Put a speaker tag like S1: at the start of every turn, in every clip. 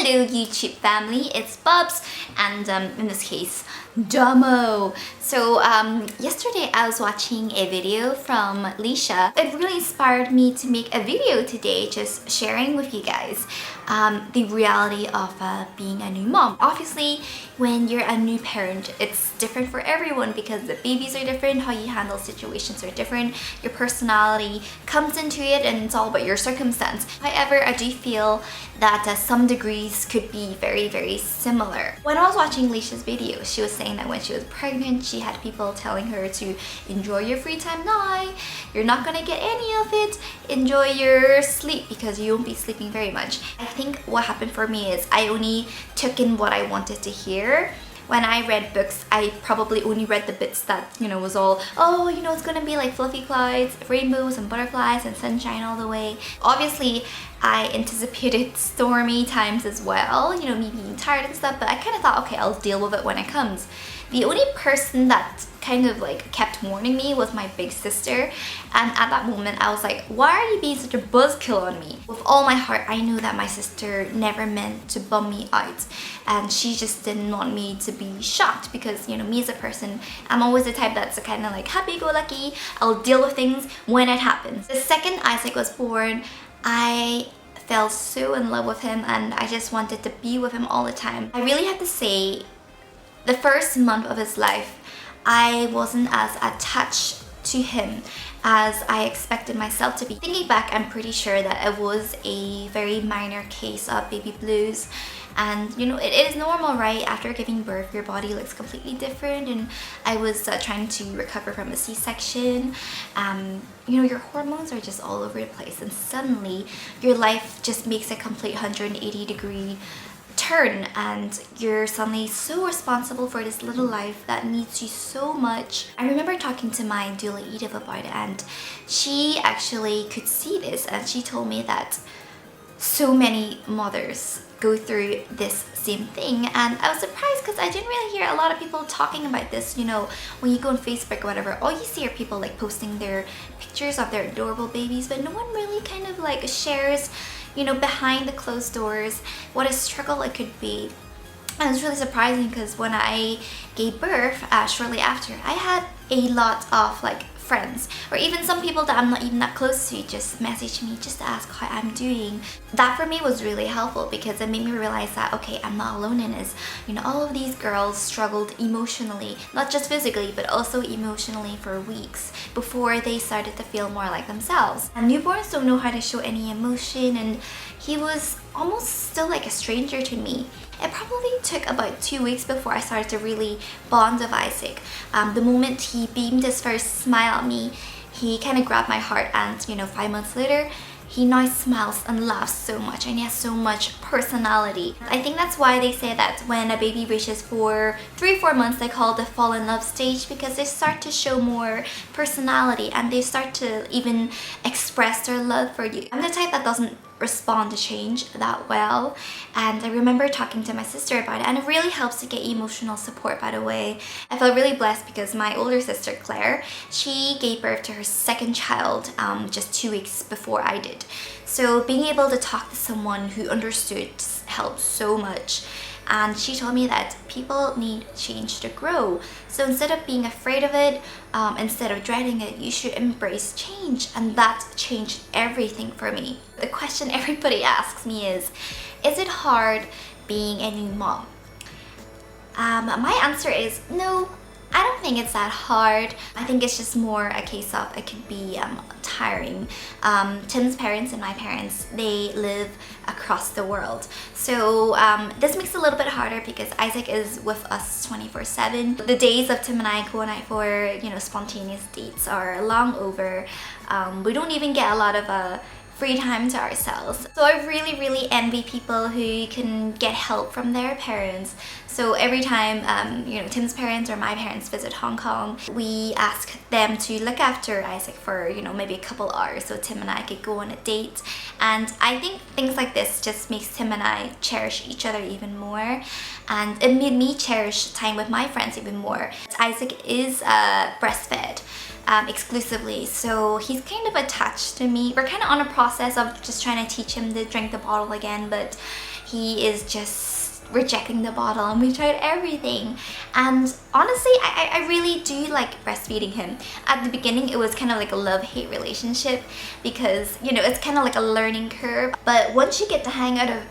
S1: Hello YouTube family, it's Bubs and in this case, Damo. So yesterday I was watching a video from Leisha. It really inspired me to make a video today just sharing with you guys the reality of being a new mom. Obviously, when you're a new parent, it's different for everyone because the babies are different, how you handle situations are different, your personality comes into it, and it's all about your circumstance. However, I do feel that some degrees could be very similar. When I was watching Leisha's video, she was saying that when she was pregnant, she had people telling her to enjoy your free time now, you're not gonna get any of it, enjoy your sleep because you won't be sleeping very much. I think what happened for me is I only took in what I wanted to hear. When I read books, I probably only read the bits that, you know, was all, oh, you know, it's gonna be like fluffy clouds, rainbows and butterflies and sunshine all the way. Obviously, I anticipated stormy times as well, you know, me being tired and stuff, but I kind of thought, okay, I'll deal with it when it comes. The only person that kind of like kept warning me was my big sister, and at that moment I was like, why are you being such a buzzkill on me? With all my heart, I knew that my sister never meant to bum me out, and she just didn't want me to be shocked because, you know, me as a person, I'm always the type that's kind of like happy-go-lucky. I'll deal with things when it happens. The second Isaac was born, I fell so in love with him and I just wanted to be with him all the time. I really have to say, the first month of his life, I wasn't as attached to him as I expected myself to be. Thinking back, I'm pretty sure that it was a very minor case of baby blues, and you know, it is normal, right? After giving birth, your body looks completely different, and I was trying to recover from a C-section. You know, your hormones are just all over the place, and suddenly your life just makes a complete 180-degree turn, and you're suddenly so responsible for this little life that needs you so much. I remember talking to my doula Edith about it, and she actually could see this, and she told me that so many mothers go through this same thing, and I was surprised because I didn't really hear a lot of people talking about this. You know, when you go on Facebook or whatever, all you see are people like posting their pictures of their adorable babies, but no one really kind of like shares, you know, behind the closed doors, what a struggle it could be. And it's really surprising because when I gave birth, shortly after, I had a lot of like friends, or even some people that I'm not even that close to, just message me just to ask how I'm doing. That for me was really helpful because it made me realize that, okay, I'm not alone in this. You know, all of these girls struggled emotionally, not just physically, but also emotionally for weeks before they started to feel more like themselves. And newborns don't know how to show any emotion, and he was almost still like a stranger to me. It probably took about 2 weeks before I started to really bond with Isaac. The moment he beamed his first smile at me, he kind of grabbed my heart, and you know, 5 months later, he now smiles and laughs so much, and he has so much personality. I think that's why they say that when a baby reaches 3-4 months, they call it the fall in love stage, because they start to show more personality and they start to even express their love for you. I'm the type that doesn't respond to change that well, and I remember talking to my sister about it, and it really helps to get emotional support. By the way, I felt really blessed because my older sister Claire, she gave birth to her second child just 2 weeks before I did. So being able to talk to someone who understood helped so much. And she told me that people need change to grow. So instead of being afraid of it, instead of dreading it, you should embrace change. And that changed everything for me. The question everybody asks me is it hard being a new mom? My answer is no. I don't think it's that hard. I think it's just more a case of it could be tiring. Tim's parents and my parents, they live across the world. So this makes it a little bit harder because Isaac is with us 24/7. The days of Tim and I going out for, you know, spontaneous dates are long over. We don't even get a lot of free time to ourselves. So I really envy people who can get help from their parents. So every time you know, Tim's parents or my parents visit Hong Kong, we ask them to look after Isaac for, you know, maybe a couple hours so Tim and I could go on a date. And I think things like this just makes Tim and I cherish each other even more, and it made me cherish time with my friends even more. Isaac is breastfed exclusively, so he's kind of attached to me. We're kind of on a process of just trying to teach him to drink the bottle again, but he is just rejecting the bottle, and we tried everything. And honestly, I really do like breastfeeding him. At the beginning, it was kind of like a love-hate relationship because, you know, it's kind of like a learning curve. But once you get the hang out of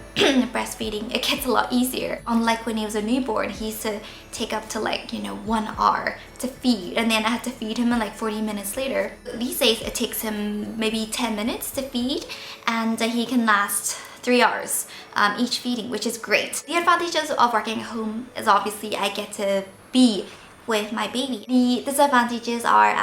S1: breastfeeding, it gets a lot easier. Unlike when he was a newborn, he used to take up to like, you know, 1 hour to feed, and then I had to feed him in like 40 minutes later. These days, it takes him maybe 10 minutes to feed, and he can last 3 hours each feeding, which is great. The advantages of working at home is obviously I get to be with my baby. The disadvantages are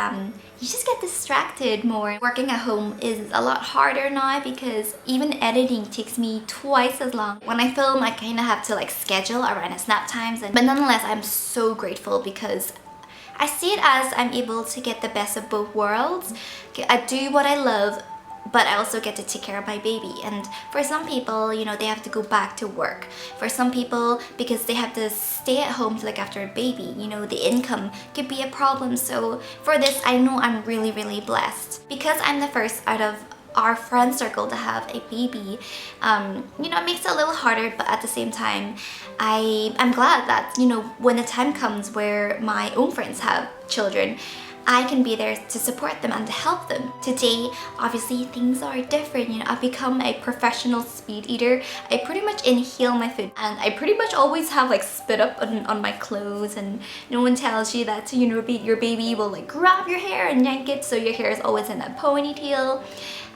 S1: you just get distracted more. Working at home is a lot harder now because even editing takes me twice as long. When I film, I kind of have to like schedule around his nap times, but nonetheless, I'm so grateful because I see it as I'm able to get the best of both worlds. I do what I love, but I also get to take care of my baby. And for some people, you know, they have to go back to work. For some people, because they have to stay at home to look after a baby, you know, the income could be a problem. So for this, I know I'm really, really blessed. Because I'm the first out of our friend circle to have a baby, you know, it makes it a little harder, but at the same time, I'm glad that, you know, when the time comes where my own friends have children, I can be there to support them and to help them. Today, obviously, things are different. You know, I've become a professional speed eater. I pretty much inhale my food, and I pretty much always have like spit up on my clothes, and no one tells you that, you know, your baby will like grab your hair and yank it, so your hair is always in a ponytail.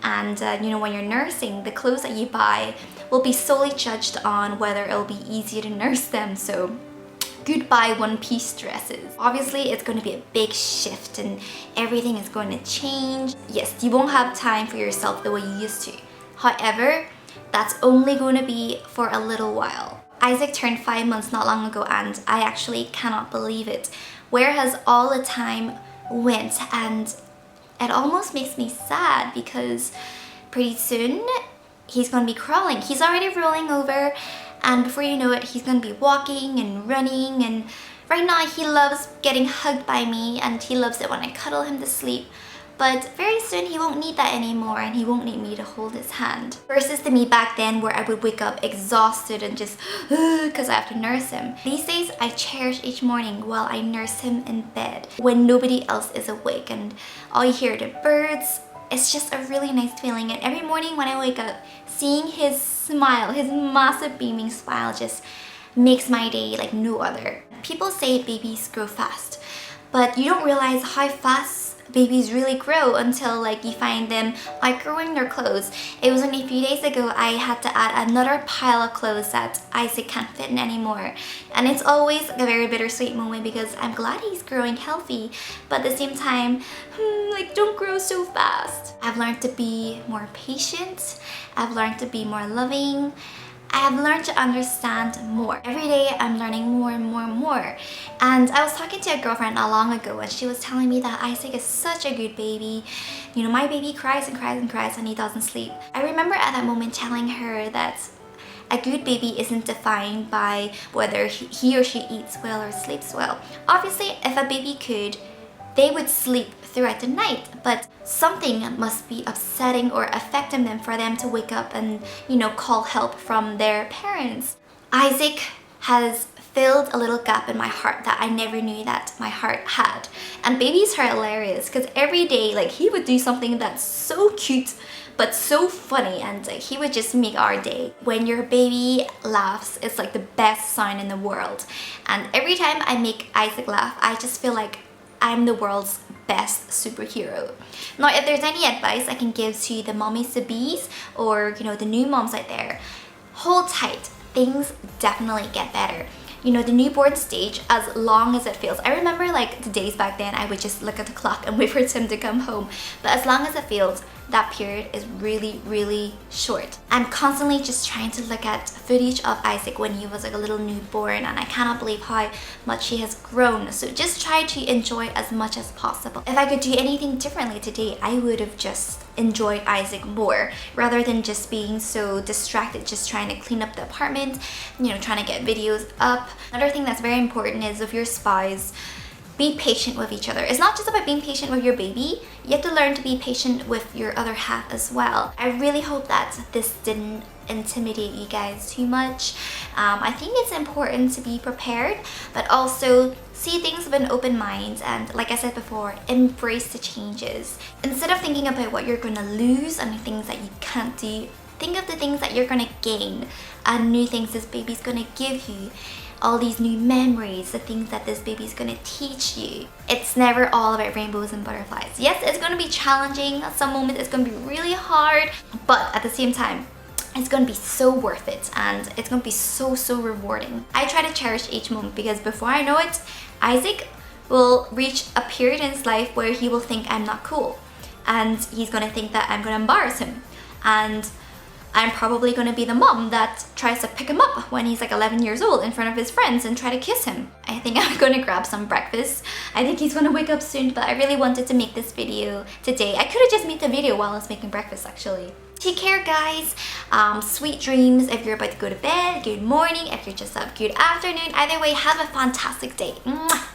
S1: And you know, when you're nursing, the clothes that you buy will be solely judged on whether it'll be easy to nurse them. So goodbye one-piece dresses. Obviously, it's going to be a big shift and everything is going to change. Yes, you won't have time for yourself the way you used to. However, that's only going to be for a little while. Isaac turned 5 months not long ago, and I actually cannot believe it. Where has all the time went? And it almost makes me sad because pretty soon he's going to be crawling. He's already rolling over, and before you know it, he's going to be walking and running. And right now he loves getting hugged by me, and he loves it when I cuddle him to sleep. But very soon he won't need that anymore, and he won't need me to hold his hand. Versus the me back then where I would wake up exhausted and just because I have to nurse him. These days I cherish each morning while I nurse him in bed when nobody else is awake and all you hear are the birds. It's just a really nice feeling, and every morning when I wake up, seeing his smile, his massive beaming smile, just makes my day like no other. People say babies grow fast, but you don't realize how fast babies really grow until like you find them outgrowing their clothes. It was only a few days ago I had to add another pile of clothes that Isaac can't fit in anymore, and it's always a very bittersweet moment because I'm glad he's growing healthy, but at the same time, like, don't grow so fast. I've learned to be more patient. I've learned to be more loving. I have learned to understand more. Every day I'm learning more and more and more. And I was talking to a girlfriend not long ago, and she was telling me that Isaac is such a good baby. You know, my baby cries and cries and cries and he doesn't sleep. I remember at that moment telling her that a good baby isn't defined by whether he or she eats well or sleeps well. Obviously, if a baby could, they would sleep throughout the night, but something must be upsetting or affecting them for them to wake up and, you know, call help from their parents. Isaac has filled a little gap in my heart that I never knew that my heart had. And babies are hilarious because every day, like, he would do something that's so cute but so funny, and he would just make our day. When your baby laughs, it's like the best sign in the world. And every time I make Isaac laugh, I just feel like I'm the world's best superhero. Now, if there's any advice I can give to the mommies to bees, or, you know, the new moms out there, hold tight. Things definitely get better. You know, the newborn stage, as long as it feels. I remember like the days back then, I would just look at the clock and wait for Tim to come home. But as long as it feels, that period is really, really short. I'm constantly just trying to look at footage of Isaac when he was like a little newborn, and I cannot believe how much he has grown. So just try to enjoy as much as possible. If I could do anything differently today, I would have just enjoyed Isaac more rather than just being so distracted, just trying to clean up the apartment, you know, trying to get videos up. Another thing that's very important is if your spouse, be patient with each other. It's not just about being patient with your baby, you have to learn to be patient with your other half as well. I really hope that this didn't intimidate you guys too much. I think it's important to be prepared, but also see things with an open mind, and like I said before, embrace the changes. Instead of thinking about what you're gonna lose and the things that you can't do, think of the things that you're gonna gain and new things this baby's gonna give you. All these new memories, the things that this baby's gonna teach you. It's never all about rainbows and butterflies. Yes, it's gonna be challenging. At some moments it's gonna be really hard, but at the same time, it's gonna be so worth it, and it's gonna be so rewarding. I try to cherish each moment, because before I know it, Isaac will reach a period in his life where he will think I'm not cool, and he's gonna think that I'm gonna embarrass him, and I'm probably gonna be the mom that tries to pick him up when he's like 11 years old in front of his friends and try to kiss him. I think I'm gonna grab some breakfast. I think he's gonna wake up soon, but I really wanted to make this video today. I could have just made the video while I was making breakfast actually. Take care, guys. Sweet dreams if you're about to go to bed. Good morning if you're just up. Good afternoon. Either way, have a fantastic day. Mwah.